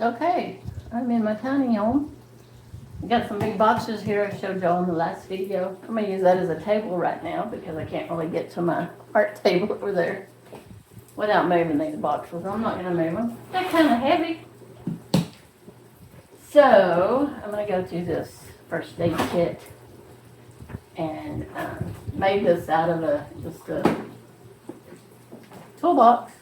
Okay, I'm in my tiny home. I got some big boxes here I showed y'all in the last video. I'm gonna use that as a table right now because I can't really get to my art table over there without moving these boxes. I'm not gonna move them. They're kind of heavy. So I'm gonna go to this first aid kit and made this out of just a toolbox.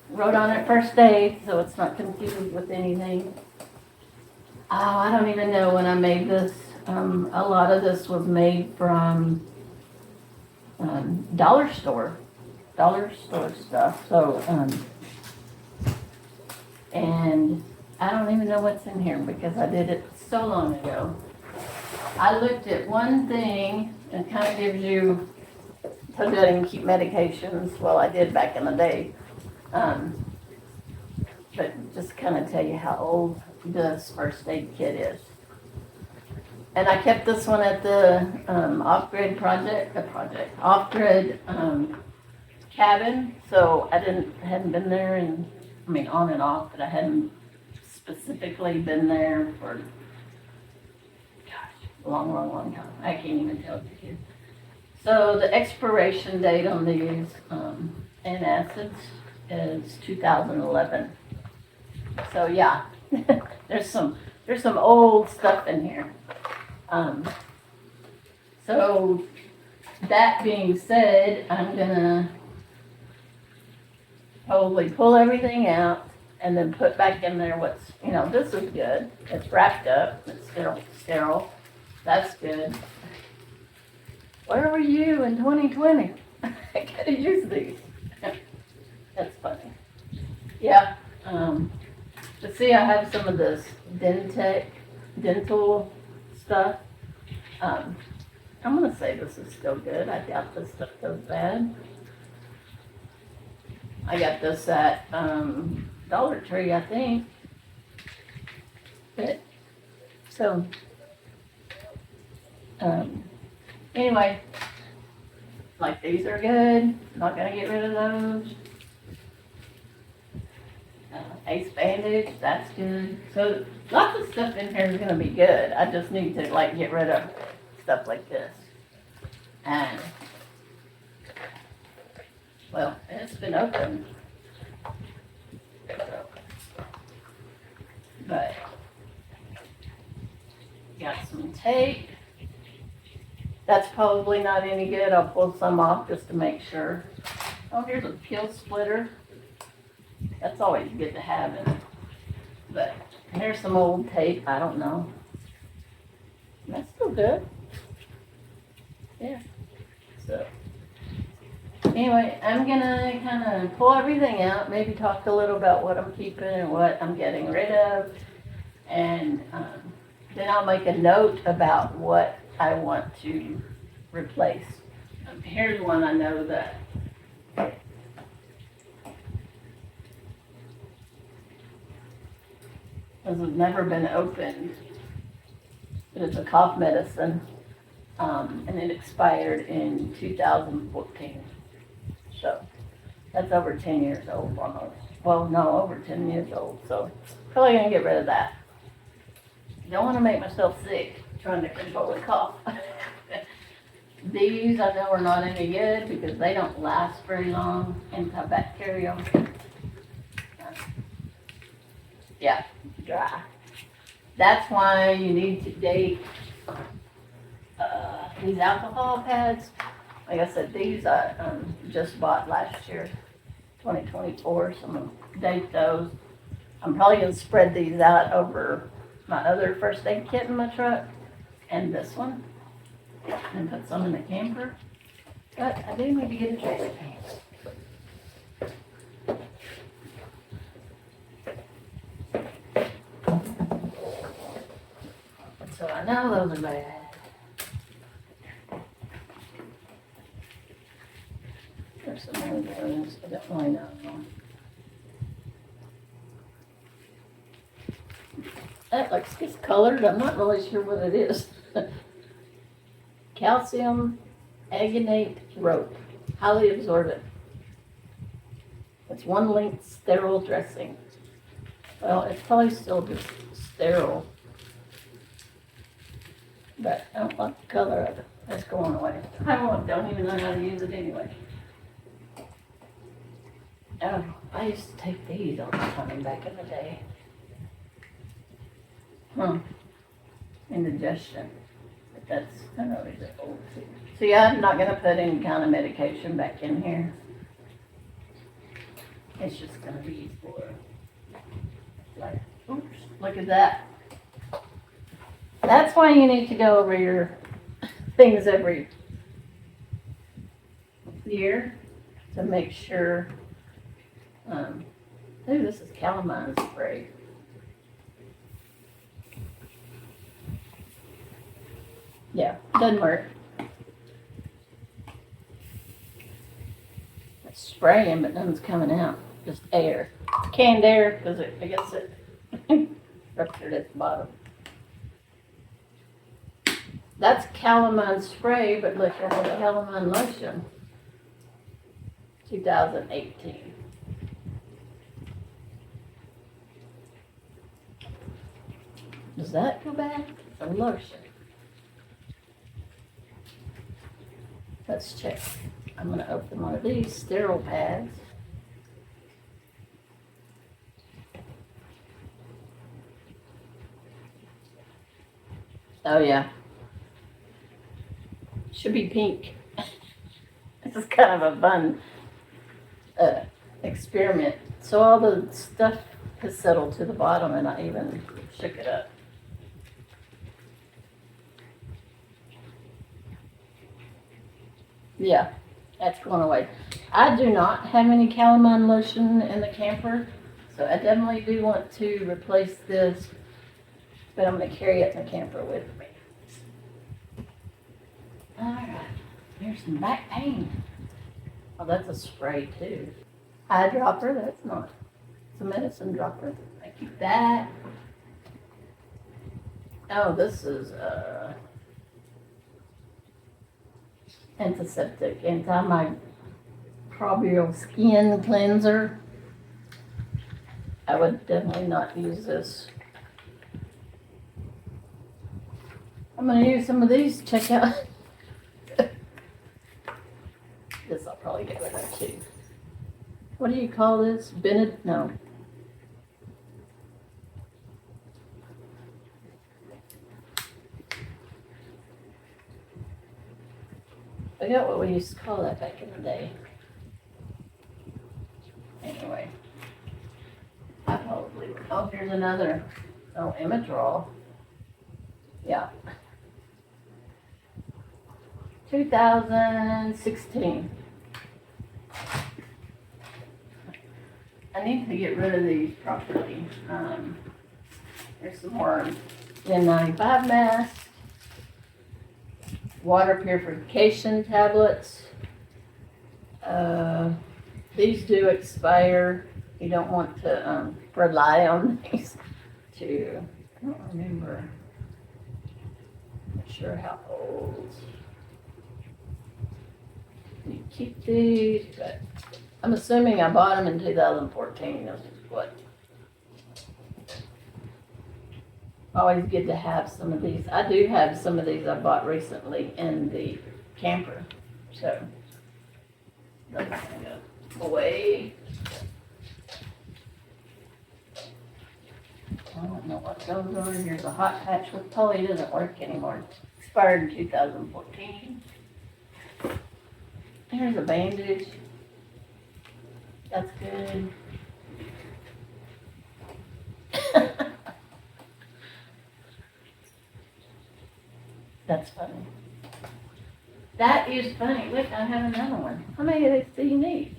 Wrote on it first aid so it's not confused with anything. Oh, I don't even know when I made this. A lot of this was made from dollar store stuff. So, and I don't even know what's in here because I did it so long ago. I looked at one thing and kind of gives you, so that I can keep medications. Well, I did back in the day. But just kind of tell you how old this first aid kit is. And I kept this one at the off-grid off-grid cabin. So I hadn't been there on and off, but I hadn't specifically been there for, gosh, a long time. I can't even tell you. So the expiration date on these antacids is 2011. So yeah, there's some old stuff in here. So that being said, I'm gonna probably pull everything out and then put back in there what's, this is good. It's wrapped up, it's sterile. That's good. Where were you in 2020? I gotta use these. That's funny. Yeah. But see, I have some of this dental stuff. I'm gonna say this is still good. I doubt this stuff goes bad. I got this at Dollar Tree, I think. But so anyway, like these are good. Not gonna get rid of those. Ace bandage, that's good. So lots of stuff in here is gonna be good. I just need to get rid of stuff like this. And well, it's been open. But got some tape. That's probably not any good. I'll pull some off just to make sure. Oh, here's a peel splitter. That's always good to have in. But here's some old tape. I don't know. That's still good. Yeah. So anyway, I'm gonna kind of pull everything out. Maybe talk a little about what I'm keeping and what I'm getting rid of, and then I'll make a note about what I want to replace. Here's one I know that. This has never been opened, but it's a cough medicine, and it expired in 2014. So that's over 10 years old almost. Well, no, over 10 years old. So probably gonna get rid of that. Don't want to make myself sick trying to control the cough. These I know are not any good because they don't last very long. Antibacterial. Yeah, dry. That's why you need to date these alcohol pads. Like I said, these I just bought last year, 2024, so I'm going to date those. I'm probably going to spread these out over my other first aid kit in my truck and this one, and put some in the camper. But I do need to get a trash can. So I know those are bad. There's some other ones I don't really know. That looks discolored. I'm not really sure what it is. Calcium agonate rope, highly absorbent. It's one length sterile dressing. Well, it's probably still just sterile. But I don't like the color of it. That's going away. Don't even know how to use it anyway. Oh, I used to take these all the time back in the day. Indigestion. But that's, I know it's old too. So yeah, I'm not gonna put any kind of medication back in here. It's just gonna be for, like, oops, look at that. That's why you need to go over your things every year to make sure. Ooh, this is calamine spray. Yeah, doesn't work. It's spraying, but nothing's coming out. Just air. Canned air, because I guess it ruptured at the bottom. That's calamine spray, but look, I have a calamine lotion. 2018. Does that go back? It's a lotion. Let's check. I'm going to open one of these sterile pads. Oh yeah. Should be pink. This is kind of a fun experiment. So all the stuff has settled to the bottom and I even shook it up. Yeah, that's going away. I do not have any calamine lotion in the camper, so I definitely do want to replace this, but I'm going to carry it in the camper with me. Alright, here's some back pain. Oh, that's a spray too. Eyedropper, that's not. It's a medicine dropper. I keep that. Oh, this is antiseptic, antimicrobial skin cleanser. I would definitely not use this. I'm going to use some of these. Check out. This I'll probably get rid of too. What do you call this? Bennett? No. I forgot what we used to call that back in the day. Anyway. I probably would. Oh, here's another. Oh, Imadrol. Yeah. 2016. I need to get rid of these properly. There's some more N95 masks, water purification tablets. These do expire. You don't want to rely on these to, I don't remember. Not sure how old. You keep these, but I'm assuming I bought them in 2014. This is what. Always good to have some of these. I do have some of these I bought recently in the camper. So, those are going to go away. I don't know what goes on. Here's a hot patch, which probably doesn't work anymore. Expired in 2014. Here's a bandage. That's good. That's funny. That is funny. Look, I have another one. How many of these do you need?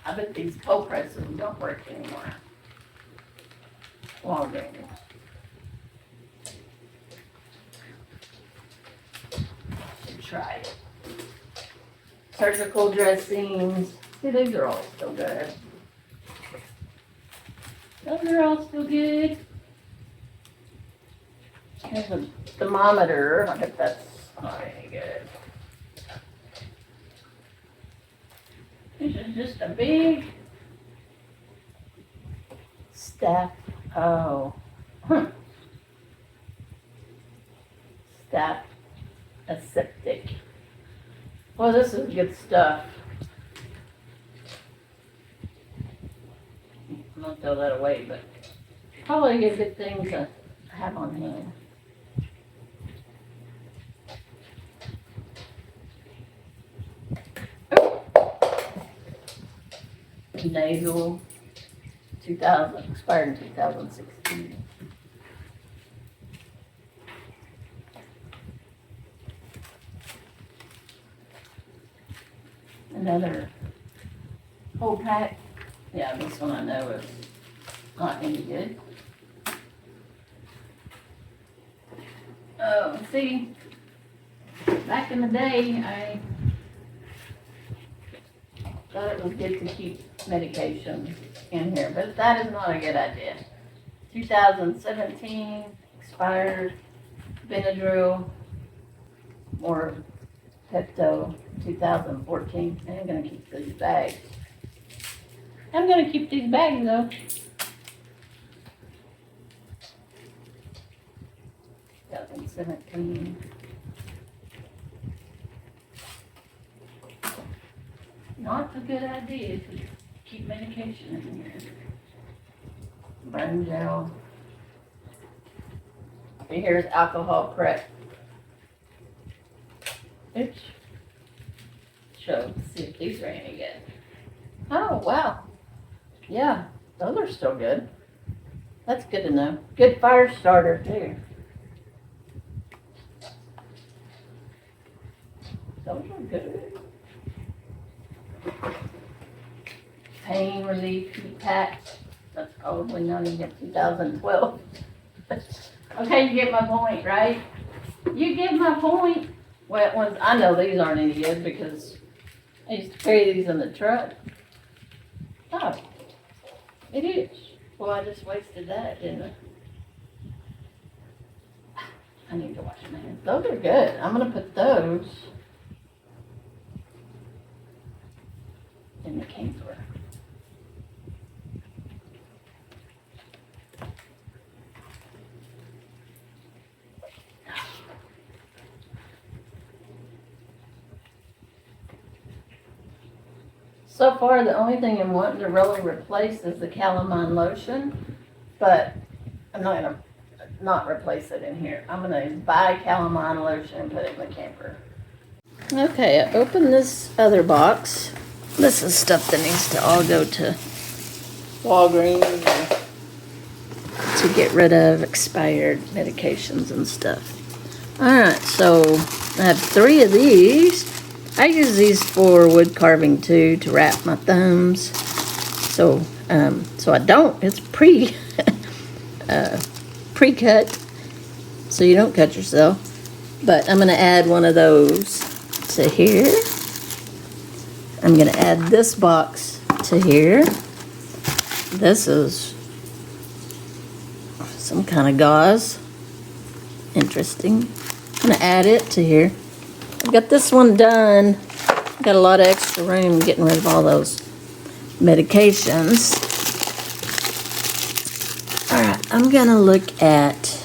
I bet these cold presses don't work anymore. Walgreens. Should try it. Surgical dressings. See, these are all still good. Those are all still good. Here's a thermometer. I bet that's not any good. This is just a big Staff, oh. Staff aseptic. Well, this is good stuff. I'm gonna throw that away, but probably a good thing to have on hand. Nasal, 2000, expired in 2016. Another whole pack. Yeah, this one I know is not any good. Oh, see, back in the day, I thought it was good to keep medication in here, but that is not a good idea. 2017, expired, Benadryl, more Pepto, 2014. I'm gonna keep these bags. I'm gonna keep these bags though. 2017. Not a good idea to keep medication in here. Burn gel. And here's alcohol prep. Oops. See if these are any good. Oh, wow. Yeah, those are still good. That's good to know. Good fire starter, too. Those are good. Pain relief heat pack. That's probably not even 2012. Okay, you get my point, right? You get my point. Well, ones I know these aren't any good because I used to carry these in the truck. Oh, it is. Well, I just wasted that, didn't I? I need to wash my hands. Those are good. I'm gonna put those in the camper. So far, the only thing I'm wanting to really replace is the calamine lotion, but I'm not gonna not replace it in here. I'm gonna buy calamine lotion and put it in the camper. Okay, I opened this other box. This is stuff that needs to all go to Walgreens to get rid of expired medications and stuff. Alright, so I have 3 of these. I use these for wood carving too, to wrap my thumbs. So I don't, it's pre-cut, so you don't cut yourself. But I'm gonna add one of those to here. I'm gonna add this box to here. This is some kind of gauze. Interesting. I'm gonna add it to here. I've got this one done. Got a lot of extra room getting rid of all those medications. Alright, I'm gonna look at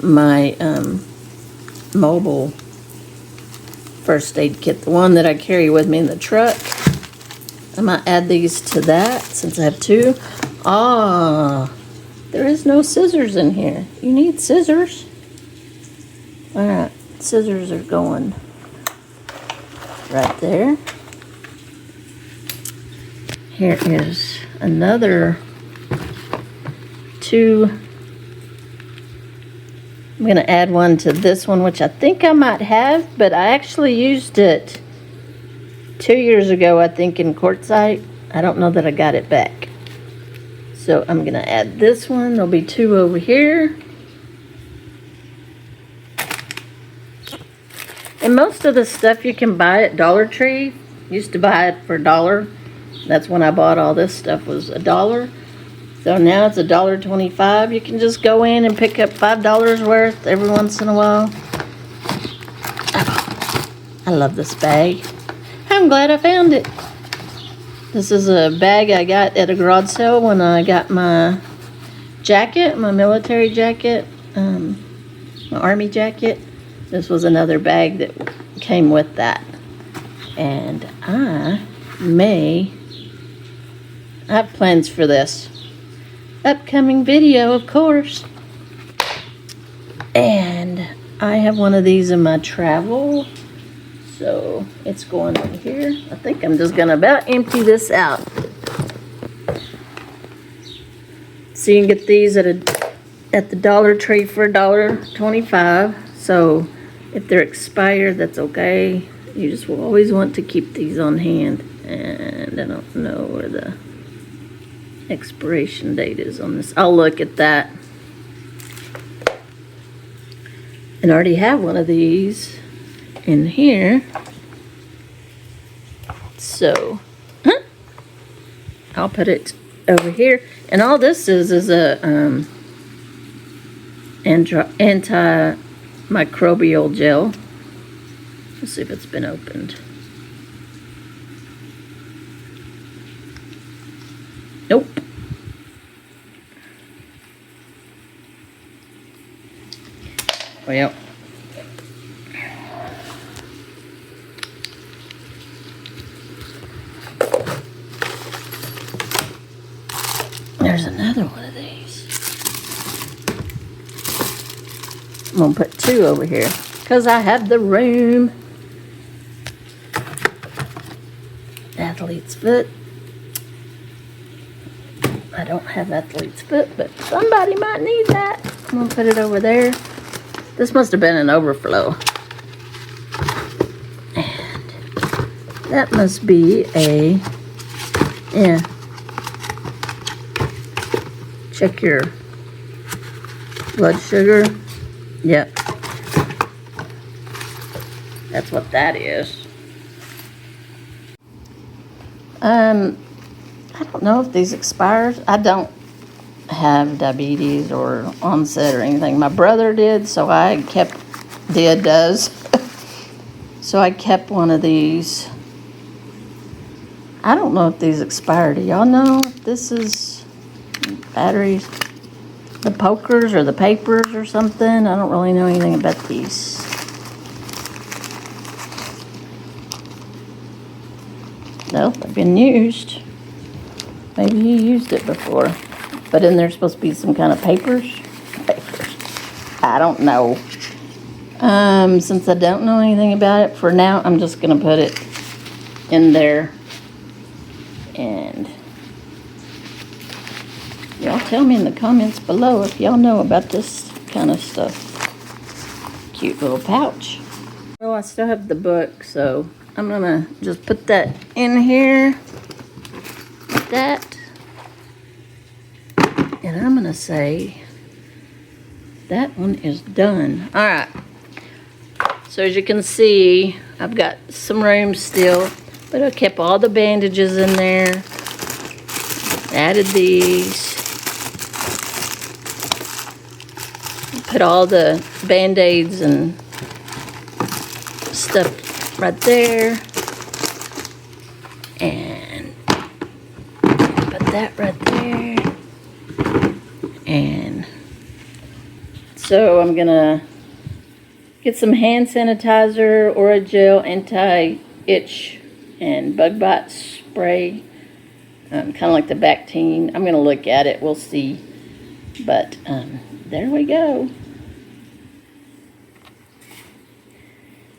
my mobile first aid kit, the one that I carry with me in the truck. I'm gonna add these to that since I have 2. There is no scissors in here. You need scissors. Alright, scissors are going right there. Here is another 2. I'm going to add one to this one, which I think I might have, but I actually used it 2 years ago, I think, in Quartzsite. I don't know that I got it back. So I'm going to add this one. There'll be 2 over here. And most of the stuff you can buy at Dollar Tree. Used to buy it for $1. That's when I bought all this stuff, was $1. So now it's $1.25. You can just go in and pick up $5 worth every once in a while. Oh, I love this bag. I'm glad I found it. This is a bag I got at a garage sale when I got my jacket, my military jacket, my army jacket. This was another bag that came with that. And I have plans for this. Upcoming video, of course. And I have one of these in my travel. So it's going in here. I think I'm just gonna about empty this out. So you can get these at the Dollar Tree for $1.25. So if they're expired, that's okay. You just will always want to keep these on hand. And I don't know where the expiration date is on this. I'll look at that. And I already have one of these in here. So I'll put it over here. And all this is a antimicrobial gel. Let's see if it's been opened. Nope. Well, there's another one of these. I'm gonna put two over here because I have the room. Athlete's foot. I don't have athlete's foot, but somebody might need that. I'm gonna put it over there. This must have been an overflow. And that must be a, yeah. Check your blood sugar. Yep. That's what that is. I don't know if these expire. I don't have diabetes or onset or anything. My brother did, so I does. So I kept one of these. I don't know if these expire. Do y'all know if this is batteries, the pokers or the papers or something? I don't really know anything about these. No, they've been used. Maybe you used it before. But then there's supposed to be some kind of papers. I don't know. Since I don't know anything about it, for now, I'm just going to put it in there. And y'all tell me in the comments below if y'all know about this kind of stuff. Cute little pouch. Oh, I still have the book, so I'm going to just put that in here. Like that. And I'm going to say that one is done. All right. So as you can see, I've got some room still, but I kept all the bandages in there. Added these. Put all the Band-Aids and stuff right there. And put that right there. And so I'm gonna get some hand sanitizer or a gel, anti-itch and bug bite spray, kind of like the Bactine. I'm gonna look at it, we'll see. But there we go.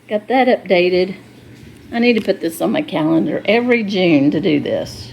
Got that updated. I need to put this on my calendar every June to do this.